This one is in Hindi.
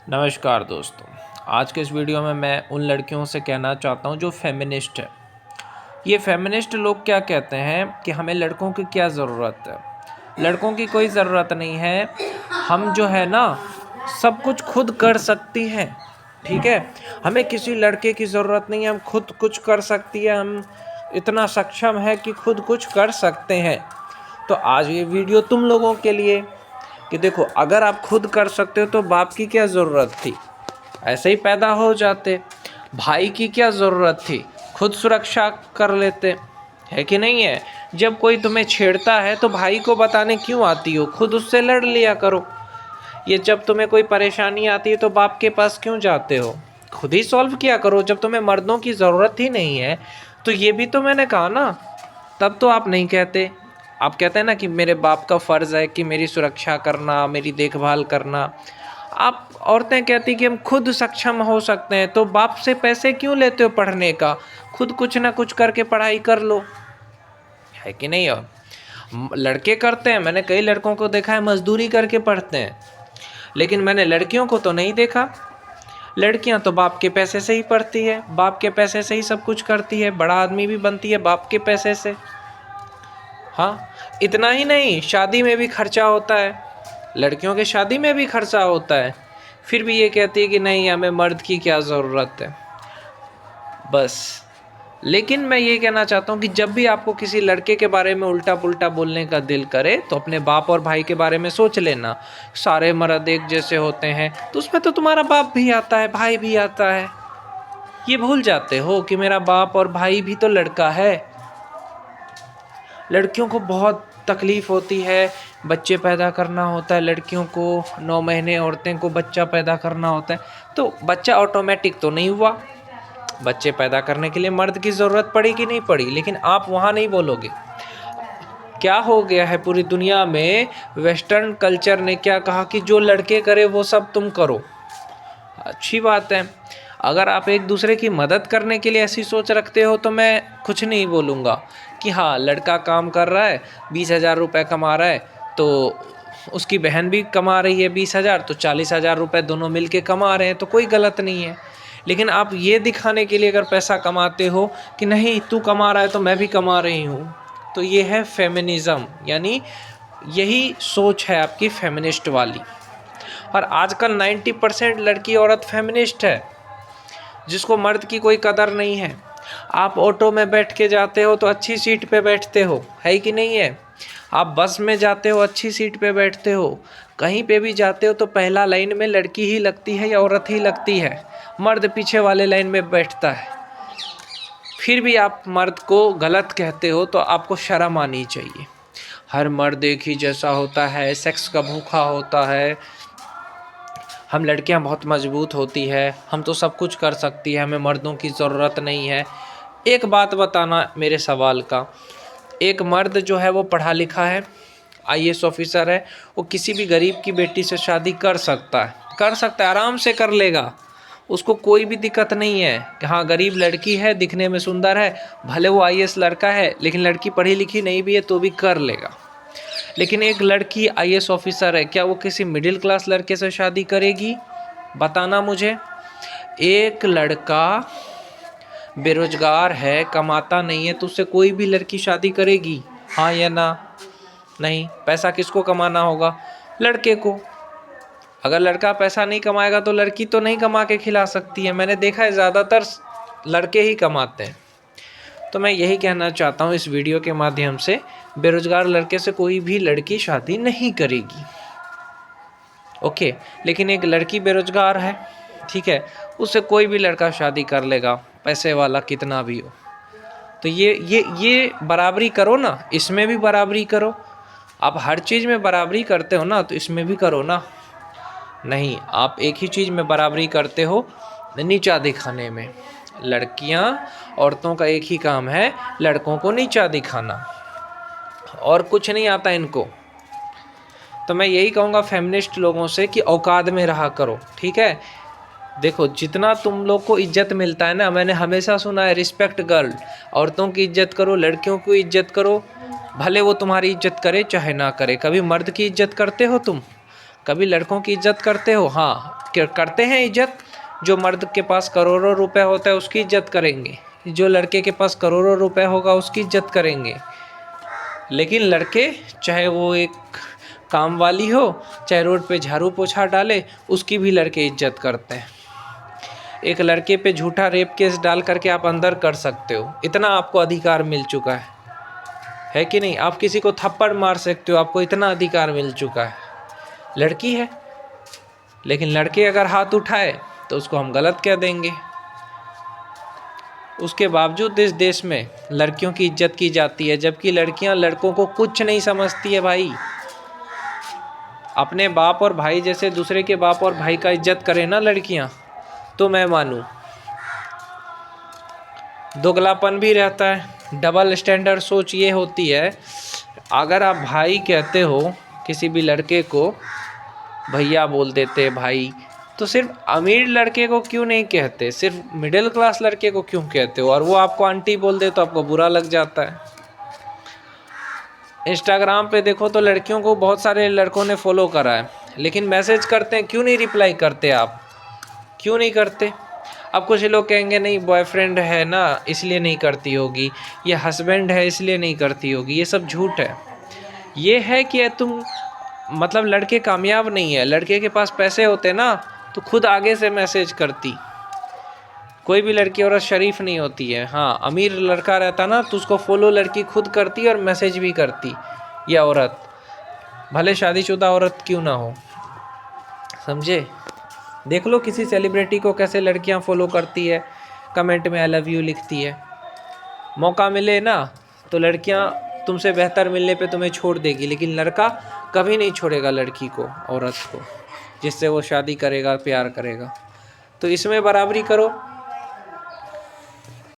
नमस्कार दोस्तों, आज के इस वीडियो में मैं उन लड़कियों से कहना चाहता हूं जो फेमिनिस्ट है। ये फेमिनिस्ट लोग क्या कहते हैं कि हमें लड़कों की क्या ज़रूरत है। लड़कों की कोई ज़रूरत नहीं है। हम जो है ना सब कुछ खुद कर सकती हैं। ठीक है, हमें किसी लड़के की ज़रूरत नहीं है। हम खुद कुछ कर सकती है। हम इतना सक्षम है कि खुद कुछ कर सकते हैं। तो आज ये वीडियो तुम लोगों के लिए कि देखो, अगर आप खुद कर सकते हो तो बाप की क्या ज़रूरत थी, ऐसे ही पैदा हो जाते। भाई की क्या ज़रूरत थी, खुद सुरक्षा कर लेते। है कि नहीं है? जब कोई तुम्हें छेड़ता है तो भाई को बताने क्यों आती हो, खुद उससे लड़ लिया करो। ये जब तुम्हें कोई परेशानी आती है तो बाप के पास क्यों जाते हो, खुद ही सॉल्व किया करो। जब तुम्हें मर्दों की ज़रूरत ही नहीं है तो ये भी तो मैंने कहा ना, तब तो आप नहीं कहते। आप कहते हैं ना कि मेरे बाप का फ़र्ज़ है कि मेरी सुरक्षा करना, मेरी देखभाल करना। आप औरतें कहती कि हम खुद सक्षम हो सकते हैं, तो बाप से पैसे क्यों लेते हो पढ़ने का, खुद कुछ ना कुछ करके पढ़ाई कर लो। है कि नहीं? और लड़के करते हैं, मैंने कई लड़कों को देखा है मजदूरी करके पढ़ते हैं, लेकिन मैंने लड़कियों को तो नहीं देखा। लड़कियां तो बाप के पैसे से ही पढ़ती है, बाप के पैसे से ही सब कुछ करती है, बड़ा आदमी भी बनती है बाप के पैसे से। हाँ, इतना ही नहीं, शादी में भी खर्चा होता है, लड़कियों के शादी में भी खर्चा होता है। फिर भी ये कहती है कि नहीं, हमें मर्द की क्या ज़रूरत है बस। लेकिन मैं ये कहना चाहता हूँ कि जब भी आपको किसी लड़के के बारे में उल्टा पुल्टा बोलने का दिल करे तो अपने बाप और भाई के बारे में सोच लेना। सारे मर्द एक जैसे होते हैं, तो उसमें तो तुम्हारा बाप भी आता है, भाई भी आता है। ये भूल जाते हो कि मेरा बाप और भाई भी तो लड़का है। लड़कियों को बहुत तकलीफ़ होती है, बच्चे पैदा करना होता है लड़कियों को, 9 महीने औरतें को बच्चा पैदा करना होता है। तो बच्चा ऑटोमेटिक तो नहीं हुआ, बच्चे पैदा करने के लिए मर्द की ज़रूरत पड़ी कि नहीं पड़ी। लेकिन आप वहाँ नहीं बोलोगे। क्या हो गया है पूरी दुनिया में, वेस्टर्न कल्चर ने क्या कहा कि जो लड़के करे वो सब तुम करो। अच्छी बात है, अगर आप एक दूसरे की मदद करने के लिए ऐसी सोच रखते हो तो मैं कुछ नहीं बोलूँगा कि हाँ, लड़का काम कर रहा है, 20,000 रुपये कमा रहा है, तो उसकी बहन भी कमा रही है 20,000, तो 40,000 रुपये दोनों मिल के कमा रहे हैं, तो कोई गलत नहीं है। लेकिन आप ये दिखाने के लिए अगर पैसा कमाते हो कि नहीं तू कमा रहा है तो मैं भी कमा रही हूँ, तो ये है फेमिनिज़म, यानी यही सोच है आपकी फेमिनिस्ट वाली। और आजकल 90% लड़की औरत फेमिनिस्ट है, जिसको मर्द की कोई कदर नहीं है। आप ऑटो में बैठ के जाते हो तो अच्छी सीट पे बैठते हो, है कि नहीं है? आप बस में जाते हो अच्छी सीट पे बैठते हो, कहीं पे भी जाते हो तो पहला लाइन में लड़की ही लगती है या औरत ही लगती है, मर्द पीछे वाले लाइन में बैठता है। फिर भी आप मर्द को गलत कहते हो तो आपको शर्म आनी चाहिए। हर मर्द एक ही जैसा होता है, सेक्स का भूखा होता है, हम लड़कियां बहुत मजबूत होती है, हम तो सब कुछ कर सकती है, हमें मर्दों की ज़रूरत नहीं है। एक बात बताना मेरे सवाल का, एक मर्द जो है वो पढ़ा लिखा है, आईएएस ऑफिसर है, वो किसी भी गरीब की बेटी से शादी कर सकता है, आराम से कर लेगा। उसको कोई भी दिक्कत नहीं है कि हाँ, गरीब लड़की है, दिखने में सुंदर है, भले वो आईएएस लड़का है लेकिन लड़की पढ़ी लिखी नहीं भी है तो भी कर लेगा। लेकिन एक लड़की आईएएस ऑफिसर है, क्या वो किसी मिडिल क्लास लड़के से शादी करेगी? बताना मुझे। एक लड़का बेरोजगार है, कमाता नहीं है, तो उससे कोई भी लड़की शादी करेगी? हाँ या ना? नहीं। पैसा किसको कमाना होगा? लड़के को। अगर लड़का पैसा नहीं कमाएगा तो लड़की तो नहीं कमा के खिला सकती है। मैंने देखा है ज़्यादातर लड़के ही कमाते हैं। तो मैं यही कहना चाहता हूँ इस वीडियो के माध्यम से, बेरोजगार लड़के से कोई भी लड़की शादी नहीं करेगी, ओके। लेकिन एक लड़की बेरोजगार है, ठीक है, उससे कोई भी लड़का शादी कर लेगा, पैसे वाला कितना भी हो। तो ये बराबरी करो ना, इसमें भी बराबरी करो। आप हर चीज़ में बराबरी करते हो ना, तो इसमें भी करो ना। नहीं, आप एक ही चीज़ में बराबरी करते हो, नीचा दिखाने में। लड़कियां, औरतों का एक ही काम है लड़कों को नीचा दिखाना, और कुछ नहीं आता इनको। तो मैं यही कहूँगा फेमिनिस्ट लोगों से कि औकात में रहा करो, ठीक है। देखो, जितना तुम लोग को इज्जत मिलता है ना, मैंने हमेशा सुना है रिस्पेक्ट गर्ल, औरतों की इज्जत करो, लड़कियों की इज्जत करो, भले वो तुम्हारी इज्जत करे चाहे ना करे। कभी मर्द की इज्जत करते हो तुम? कभी लड़कों की इज्जत करते हो? हाँ, करते हैं इज्जत। जो मर्द के पास करोड़ों रुपए होता है उसकी इज्जत करेंगे, जो लड़के के पास करोड़ों रुपए होगा उसकी इज्जत करेंगे। लेकिन लड़के, चाहे वो एक काम वाली हो, चाहे रोड पे झाड़ू पोछा डाले, उसकी भी लड़के इज्जत करते हैं। एक लड़के पे झूठा रेप केस डाल करके आप अंदर कर सकते हो, इतना आपको अधिकार मिल चुका है कि नहीं? आप किसी को थप्पड़ मार सकते हो, आपको इतना अधिकार मिल चुका है। लड़की है, लेकिन लड़के अगर हाथ उठाए तो उसको हम गलत कह देंगे। उसके बावजूद इस देश में लड़कियों की इज्जत की जाती है, जबकि लड़कियां लड़कों को कुछ नहीं समझती है भाई। अपने बाप और भाई जैसे दूसरे के बाप और भाई का इज्जत करें ना लड़कियां, तो मैं मानूं। दोगलापन भी रहता है, डबल स्टैंडर्ड सोच ये होती है। अगर आप भाई कहते हो किसी भी लड़के को, भैया बोल देते भाई, तो सिर्फ अमीर लड़के को क्यों नहीं कहते, सिर्फ मिडिल क्लास लड़के को क्यों कहते हो? और वो आपको आंटी बोल दे तो आपको बुरा लग जाता है। इंस्टाग्राम पे देखो तो लड़कियों को बहुत सारे लड़कों ने फॉलो करा है, लेकिन मैसेज करते हैं, क्यों नहीं रिप्लाई करते आप? क्यों नहीं करते? अब कुछ लोग कहेंगे नहीं बॉयफ्रेंड है ना इसलिए नहीं करती होगी, ये हस्बैंड है इसलिए नहीं करती होगी। ये सब झूठ है। ये है कि तुम मतलब लड़के कामयाब नहीं है, लड़के के पास पैसे होते ना तो खुद आगे से मैसेज करती। कोई भी लड़की औरत शरीफ नहीं होती है। हाँ, अमीर लड़का रहता ना तो उसको फॉलो लड़की खुद करती और मैसेज भी करती। ये औरत भले शादीशुदा औरत क्यों ना हो, समझे? देख लो किसी सेलिब्रिटी को कैसे लड़कियां फॉलो करती है, कमेंट में आई लव यू लिखती है। मौका मिले ना तो लड़कियां तुमसे बेहतर मिलने पे तुम्हें छोड़ देगी, लेकिन लड़का कभी नहीं छोड़ेगा लड़की को, औरत को, जिससे वो शादी करेगा, प्यार करेगा। तो इसमें बराबरी करो।